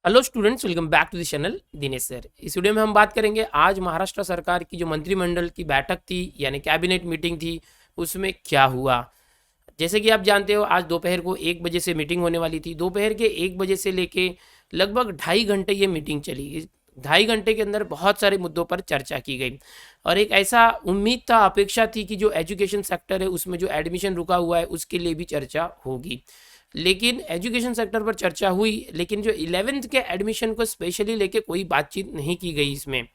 Hello students, welcome back to the channel Dinesh sir. इस video में हम बात करेंगे आज महाराष्ट्र सरकार की जो मंत्रिमंडल की बैठक थी यानी कैबिनेट मीटिंग थी, उसमें क्या हुआ। जैसे कि आप जानते हो, आज दोपहर को 1 बजे से मीटिंग होने वाली थी। दोपहर के 1 बजे से लेके लगभग 2.5 घंटे ये मीटिंग चली। इस 2.5 घंटे के अंदर बहुत सारे मुद्दों पर चर्चा की गई और एक ऐसा उम्मीद था, अपेक्षा थी कि जो एजुकेशन सेक्टर है उसमें जो एडमिशन रुका हुआ है उसके लिए भी चर्चा होगी। लेकिन एजुकेशन सेक्टर पर चर्चा हुई, लेकिन जो 11th के एडमिशन को स्पेशली लेके कोई बातचीत नहीं की गई इसमें।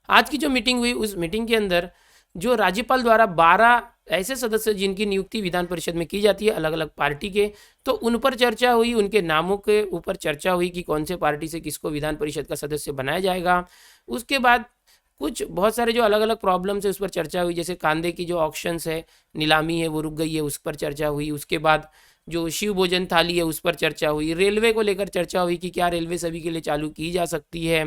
आज की जो मीटिंग हुई, उस मीटिंग के अंदर जो राज्यपाल द्वारा 12 ऐसे सदस्य जिनकी नियुक्ति विधान परिषद में की जाती है अलग अलग पार्टी के, तो उन पर चर्चा हुई, उनके नामों के ऊपर चर्चा हुई कि कौन से पार्टी से किसको विधान परिषद का सदस्य बनाया जाएगा। उसके बाद कुछ बहुत सारे जो अलग अलग प्रॉब्लम्स है उस पर चर्चा हुई, जैसे कांदे की जो ऑक्शंस है, नीलामी है वो रुक गई है, उस पर चर्चा हुई। उसके बाद जो शिव भोजन थाली है उस पर चर्चा हुई। रेलवे को लेकर चर्चा हुई कि क्या रेलवे सभी के लिए चालू की जा सकती है,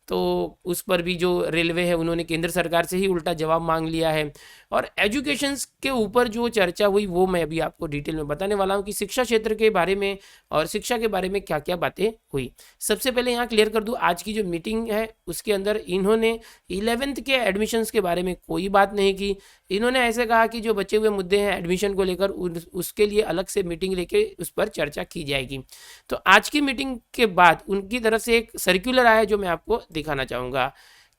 तो उस पर भी जो रेलवे है उन्होंने केंद्र सरकार से ही उल्टा जवाब मांग लिया है। और एजुकेशन के ऊपर जो चर्चा हुई वो मैं अभी आपको डिटेल में बताने वाला हूँ कि शिक्षा क्षेत्र के बारे में और शिक्षा के बारे में क्या क्या बातें हुई। सबसे पहले यहाँ क्लियर कर दूँ, आज की जो मीटिंग है उसके अंदर इन्होंने 11th के एडमिशन्स के बारे में कोई बात नहीं की। इन्होंने ऐसे कहा कि जो बचे हुए मुद्दे हैं एडमिशन को लेकर उसके लिए अलग से मीटिंग लेके उस पर चर्चा की जाएगी। तो आज की मीटिंग के बाद उनकी तरफ से एक सर्क्युलर आया जो मैं आपको दिखाना चाहूँगा।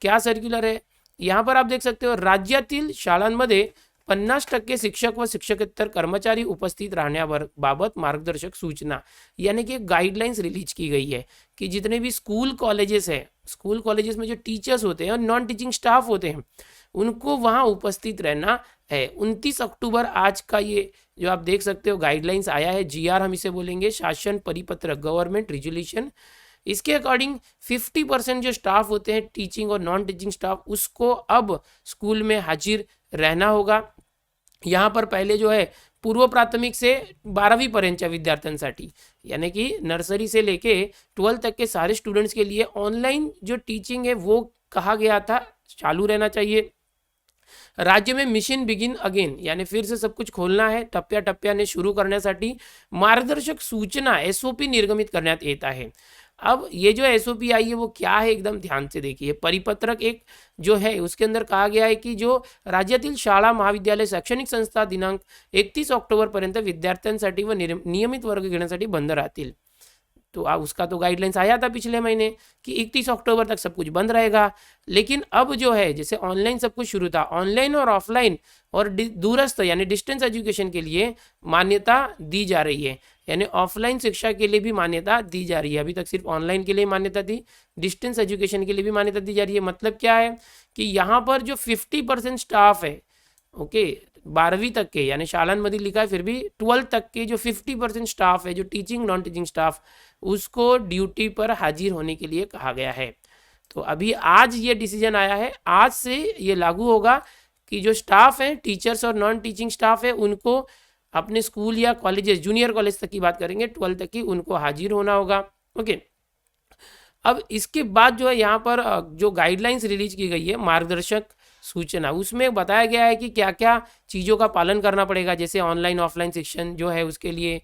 क्या सर्क्युलर है, यहाँ पर आप देख सकते हो। राज्यातील शाळांमध्ये 50% शिक्षक व शिक्षकेतर कर्मचारी उपस्थित राहण्याबाबत मार्गदर्शक सूचना, यानी कि गाइडलाइंस रिलीज की गई है कि जितने भी स्कूल कॉलेजेस हैं, स्कूल कॉलेजेस में जो टीचर्स होते हैं और नॉन टीचिंग स्टाफ होते हैं उनको वहाँ उपस्थित रहना है। 29 अक्टूबर आज का ये जो आप देख सकते हो गाइडलाइंस आया है, जीआर हम इसे बोलेंगे, शासन परिपत्र, गवर्नमेंट रिजोल्यूशन। इसके अकॉर्डिंग 50% जो स्टाफ होते हैं टीचिंग और नॉन टीचिंग स्टाफ, उसको अब स्कूल में हाजिर रहना होगा। यहाँ पर पहले जो है पूर्व प्राथमिक से 12वीं पर्यंतच्या विद्यार्थ्यांसाठी, यानी कि नर्सरी से लेके 12th तक के सारे स्टूडेंट्स के लिए ऑनलाइन जो टीचिंग है वो कहा गया था चालू रहना चाहिए। राज्य में मिशन बिगिन अगेन, यानी फिर से सब कुछ खोलना है, टप्प्याटप्प्याने सुरू करण्यासाठी मार्गदर्शक सूचना एसओपी निर्गमित करण्यात येत आहे। अब ये जो एसओपी आई है वो क्या है, एकदम ध्यान से देखिए। परिपत्रक एक जो है उसके अंदर कहा गया है कि जो राज्यातील शाळा महाविद्यालय शैक्षणिक संस्था दिनांक 31 ऑक्टोबरपर्यंत विद्यार्थ्यांसाठी व नियमित वर्ग घेण्यासाठी बंद राहतील। तो उसका तो गाइडलाइंस आया था पिछले महीने कि 31 अक्टूबर तक सब कुछ बंद रहेगा। लेकिन अब जो है, जैसे ऑनलाइन सब कुछ शुरू था, ऑनलाइन और ऑफलाइन और दूरस्थ यानी डिस्टेंस एजुकेशन के लिए मान्यता दी जा रही है, यानी ऑफलाइन शिक्षा के लिए भी मान्यता दी जा रही है। अभी तक सिर्फ ऑनलाइन के लिए मान्यता थी, डिस्टेंस एजुकेशन के लिए भी मान्यता दी जा रही है। मतलब क्या है कि यहाँ पर जो 50% स्टाफ है, ओके, 12वीं तक के, यानी शालांमध्ये लिखा है फिर भी 12th तक के जो 50% स्टाफ है, जो टीचिंग नॉन टीचिंग स्टाफ, उसको ड्यूटी पर हाजिर होने के लिए कहा गया है। तो अभी आज ये डिसीजन आया है, आज से ये लागू होगा कि जो स्टाफ है, टीचर्स और नॉन टीचिंग स्टाफ है, उनको अपने स्कूल या कॉलेजेस, जूनियर कॉलेज तक की बात करेंगे, 12th तक की, उनको हाजिर होना होगा। ओके, अब इसके बाद जो है यहाँ पर जो गाइडलाइंस रिलीज की गई है, मार्गदर्शक सूचना, उसमें बताया गया है कि क्या क्या चीज़ों का पालन करना पड़ेगा। जैसे ऑनलाइन ऑफलाइन शिक्षण जो है उसके लिए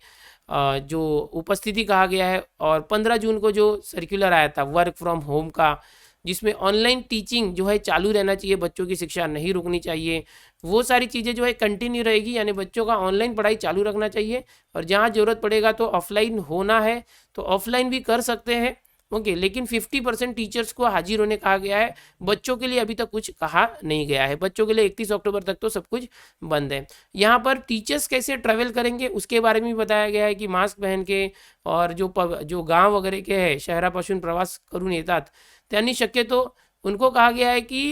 जो उपस्थिति कहा गया है, और 15 जून को जो सर्कुलर आया था वर्क फ्रॉम होम का, जिसमें ऑनलाइन टीचिंग जो है चालू रहना चाहिए, बच्चों की शिक्षा नहीं रुकनी चाहिए, वो सारी चीज़ें जो है कंटिन्यू रहेगी, यानी बच्चों का ऑनलाइन पढ़ाई चालू रखना चाहिए, और जहाँ ज़रूरत पड़ेगा तो ऑफलाइन होना है तो ऑफलाइन भी कर सकते हैं। ओके, लेकिन 50% टीचर्स को हाजिर होने कहा गया है। बच्चों के लिए अभी तक कुछ कहा नहीं गया है, बच्चों के लिए 31 अक्टूबर तक तो सब कुछ बंद है। यहाँ पर टीचर्स कैसे ट्रैवल करेंगे उसके बारे में भी बताया गया है कि मास्क पहन के, और जो गांव वगैरह के है शहरापासून प्रवास करून येतात त्यांनी शक्यतो उनको कहा गया है कि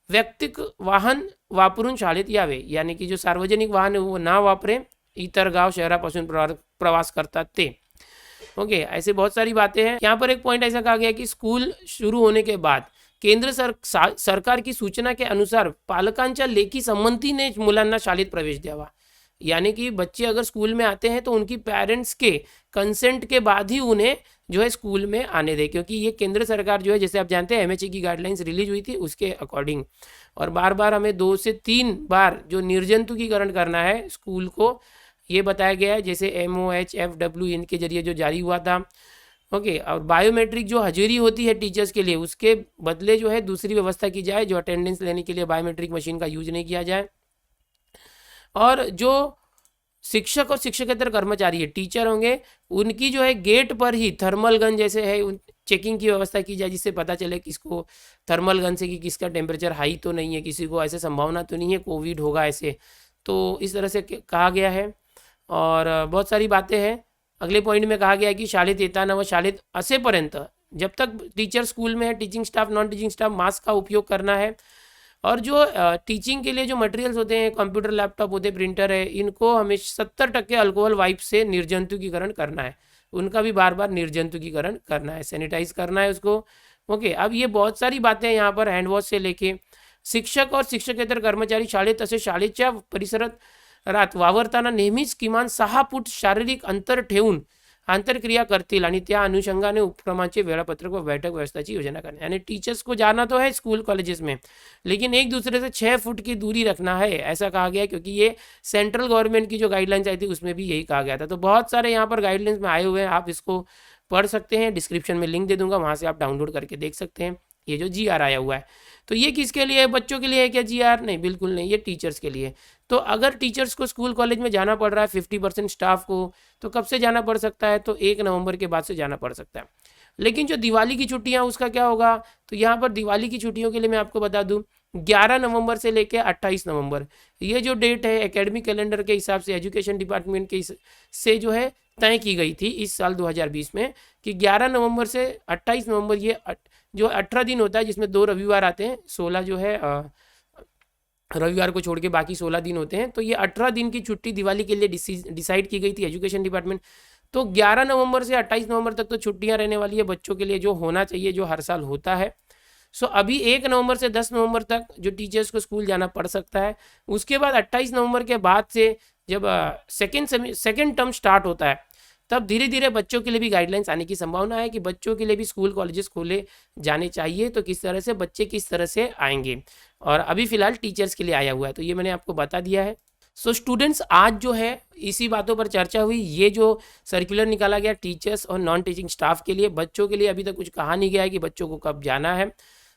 वैयक्तिक वाहन वापरून शाळेत यावे, यानी कि जो सार्वजनिक वाहन है वो ना वापरें, इतर गाव शहरापासून प्रवास करतात ते। ओके, ऐसे बहुत सारी बातें हैं। यहाँ पर एक पॉइंट ऐसा कहा गया कि स्कूल शुरू होने के बाद केंद्र सरकार की सूचना के अनुसार पालकांच्या लेखी संमतीने मुलांना शाळेत प्रवेश द्यावा, यानी कि बच्चे अगर स्कूल में आते हैं तो उनकी पेरेंट्स के कंसेंट के बाद ही उन्हें जो है स्कूल में आने दें, क्योंकि ये केंद्र सरकार जो है, जैसे आप जानते हैं एमएचए की गाइडलाइंस रिलीज हुई थी उसके अकॉर्डिंग, और बार बार हमें 2 से 3 बार जो निर्जंतुकीकरण करना है स्कूल को, ये बताया गया है, जैसे MOHFW इनके जरिए जो जारी हुआ था। ओके। और बायोमेट्रिक जो हाजिरी होती है टीचर्स के लिए, उसके बदले जो है दूसरी व्यवस्था की जाए, जो अटेंडेंस लेने के लिए बायोमेट्रिक मशीन का यूज नहीं किया जाए। और जो शिक्षक और शिक्षकेतर कर्मचारी है, टीचर होंगे, उनकी जो है गेट पर ही थर्मल गन जैसे है उन चेकिंग की व्यवस्था की जाए, जिससे पता चले किसको थर्मल गन से कि किसका टेम्परेचर हाई तो नहीं है, किसी को ऐसे संभावना तो नहीं है कोविड होगा ऐसे। तो इस तरह से कहा गया है। और बहुत सारी बातें हैं। अगले पॉइंट में कहा गया है की शाळेत येताना व शाळेत असेपर्यंत, जब तक टीचर स्कूल में है, teaching staff non teaching staff mask का उपयोग करना है। और जो टीचिंग के लिए जो मटेरियल्स होते हैं, कंप्यूटर लैपटॉप होते हैं, प्रिंटर है, इनको हमेशा 70% अल्कोहल वाइप से निर्जंतुकीकरण करना है। उनका भी बार बार निर्जंतुकीकरण करना है, सैनिटाइज करना है उसको। ओके। अब ये बहुत सारी बातें यहाँ पर हैंड वॉश से लेके शिक्षक और शिक्षकेतर कर्मचारी शाळेत तसेच शाळेच्या परिसरात वावरताना नेहमीच किमान 6 फूट शारीरिक अंतर ठेवून आंतरक्रिया करतील आणि त्या अनुषंगाने उपक्रमांचे वेळापत्रक व बैठक व्यवस्थाची योजना करना। यानी टीचर्स को जाना तो है स्कूल कॉलेजेस में, लेकिन एक दूसरे से 6 फुट की दूरी रखना है, ऐसा कहा गया। क्योंकि ये सेंट्रल गवर्नमेंट की जो गाइडलाइंस आई थी उसमें भी यही कहा गया था। तो बहुत सारे यहाँ पर गाइडलाइंस में आए हुए हैं, आप इसको पढ़ सकते हैं। डिस्क्रिप्शन में लिंक दे दूंगा, वहाँ से आप डाउनलोड करके देख सकते हैं। ये जो GR आया हुआ है, तो ये किसके लिए है? बच्चों के लिए है क्या GR? नहीं, बिल्कुल नहीं, ये टीचर्स के लिए। तो अगर टीचर्स को स्कूल कॉलेज में जाना पड़ रहा है 50% स्टाफ को, तो कब से जाना पड़ सकता है? तो 1 नवंबर के बाद से जाना पड़ सकता है। लेकिन जो दिवाली की छुट्टियां, उसका क्या होगा? तो यहाँ पर दिवाली की छुट्टियों के लिए मैं आपको बता दूं, 11 नवंबर से लेकर 28 नवंबर, ये जो डेट है एकेडमिक कैलेंडर के हिसाब से एजुकेशन डिपार्टमेंट के से जो है तय की गई थी इस साल 2020 में, कि 11 नवंबर से 28 नवंबर, ये जो 18 दिन होता है, जिसमें 2 रविवार आते हैं, 16 जो है रविवार को छोड़ के बाकी 16 दिन होते हैं। तो ये 18 दिन की छुट्टी दिवाली के लिए डिसाइड की गई थी एजुकेशन डिपार्टमेंट। तो 11 नवंबर से 28 नवंबर तक तो छुट्टियां रहने वाली है बच्चों के लिए, जो होना चाहिए, जो हर साल होता है। सो अभी 1 नवंबर से 10 नवंबर तक जो टीचर्स को स्कूल जाना पड़ सकता है। उसके बाद 28 नवंबर के बाद से जब सेकेंड टर्म स्टार्ट होता है, तब धीरे धीरे बच्चों के लिए भी गाइडलाइंस आने की संभावना है कि बच्चों के लिए भी स्कूल कॉलेजेस खोले जाने चाहिए। तो किस तरह से बच्चे किस तरह से आएंगे, और अभी फिलहाल टीचर्स के लिए आया हुआ है, तो ये मैंने आपको बता दिया है। सो स्टूडेंट्स, आज जो है इसी बातों पर चर्चा हुई। ये जो सर्कुलर निकाला गया टीचर्स और नॉन टीचिंग स्टाफ के लिए, बच्चों के लिए अभी तक कुछ कहा नहीं गया है कि बच्चों को कब जाना है।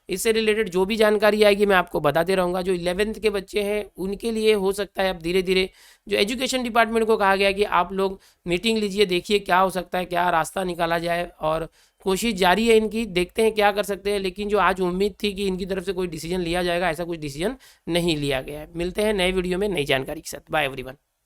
इससे रिलेटेड जो भी जानकारी आएगी मैं आपको बताते रहूँगा। जो 11th के बच्चे हैं उनके लिए हो सकता है अब धीरे धीरे, जो एजुकेशन डिपार्टमेंट को कहा गया कि आप लोग मीटिंग लीजिए, देखिए क्या हो सकता है, क्या रास्ता निकाला जाए, और कोशिश जारी है इनकी, देखते हैं क्या कर सकते हैं। लेकिन जो आज उम्मीद थी कि इनकी तरफ से कोई डिसीजन लिया जाएगा, ऐसा कुछ डिसीजन नहीं लिया गया है। मिलते हैं नए वीडियो में नई जानकारी के साथ। Bye everyone.